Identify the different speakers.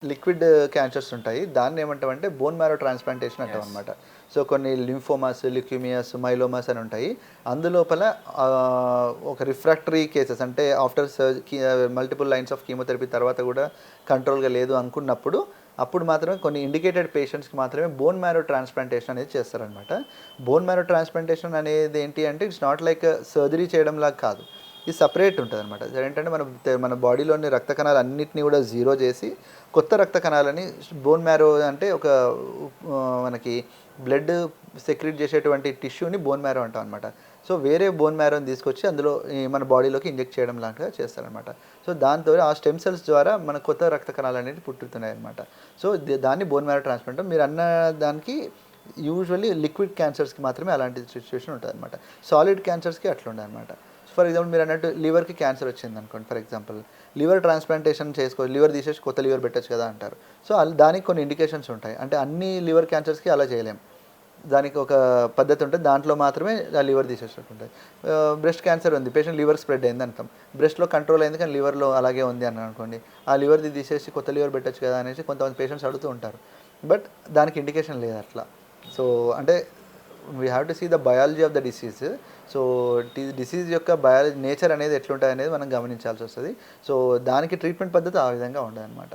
Speaker 1: Liquid cancers ఉంటాయి. దాన్ని ఏమంటామంటే బోన్ మ్యారో ట్రాన్స్‌ప్లాంటేషన్ అంటామనమాట. సో, కొన్ని లింఫోమాస్, ల్యూకీమియాస్, మైలోమాస్ అని ఉంటాయి. అందులోపల ఒక రిఫ్రాక్టరీ కేసెస్ అంటే after multiple lines of chemotherapy తర్వాత కూడా కంట్రోల్‌గా లేదు అనుకున్నప్పుడు, అప్పుడు మాత్రమే కొన్ని ఇండికేటెడ్ పేషెంట్స్‌కి మాత్రమే బోన్ మ్యారో ట్రాన్స్‌ప్లాంటేషన్ అనేది చేస్తారనమాట. బోన్ మ్యారో ట్రాన్స్‌ప్లాంటేషన్ అనేది ఏంటి అంటే ఇట్స్ నాట్ లైక్ సర్జరీ చేయడంలాగా కాదు. ఇది సెపరేట్ ఉంటదనమాట. ఏంటంటే మన బాడీలోని రక్త కణాలు అన్నిటిని కూడా జీరో చేసి, కొత్త రక్త కణాలని బోన్ మ్యారో అంటే మనకి బ్లడ్ సెక్రీట్ చేసేటువంటి టిష్యూని బోన్ మ్యారో అంటాం అనమాట. సో, వేరే బోన్ మ్యారోని తీసుకొచ్చి అందులో మన బాడీలోకి ఇంజెక్ట్ చేయడం లాగా చేస్తారనమాట. సో, దాంతో ఆ స్టెమ్ సెల్స్ ద్వారా మన కొత్త రక్త కణాలు అనేవి పుట్టుతున్నాయన్నమాట. సో, దాన్ని బోన్ మ్యారో ట్రాన్స్‌ప్లాంట్. మీరు అన్న దానికి యూజువల్లీ లిక్విడ్ క్యాన్సర్స్‌కి మాత్రమే అలాంటి సిట్యుయేషన్ ఉంటదనమాట. సాలిడ్ క్యాన్సర్స్‌కి అట్లుండదనమాట. ఫర్ ఎగ్జాంపుల్ మీరు అన్నట్టు లివర్‌కి క్యాన్సర్ వచ్చిందనుకోండి for example. Liver transplantation liver తీసేసి కొత్త లివర్ పెట్టొచ్చు కదా అంటారు. సో, దానికి కొన్ని ఇండికేషన్స్ ఉంటాయి. అంటే అన్ని లివర్ క్యాన్సర్స్‌కి అలా చేయలేం. దానికి ఒక పద్ధతి ఉంటది. దాంట్లో మాత్రమే ఆ లివర్ తీసేసినట్టు ఉంటది. బ్రెస్ట్ క్యాన్సర్ ఉంది. పేషెంట్ లివర్ స్ప్రెడ్ అయింది అనుకుందాం. బ్రెస్ట్‌లో కంట్రోల్ అయింది కానీ లివర్‌లో అలాగే ఉంది అని అనుకోండి. ఆ లివర్‌ది తీసేసి కొత్త లివర్ పెట్టొచ్చు కదా అనేసి కొంతమంది పేషెంట్స్ అడుగుతూ ఉంటారు. బట్ దానికి ఇండికేషన్ లేదు అట్లా. సో, అంటే we have to see the biology of the disease. So, disease యొక్క నేచర్ అనేది ఎట్లుంటదనేది మనం గమనించాల్సొస్తది. సో, దానికి ట్రీట్మెంట్ పద్ధతి ఆ విధంగా ఉండదనమాట.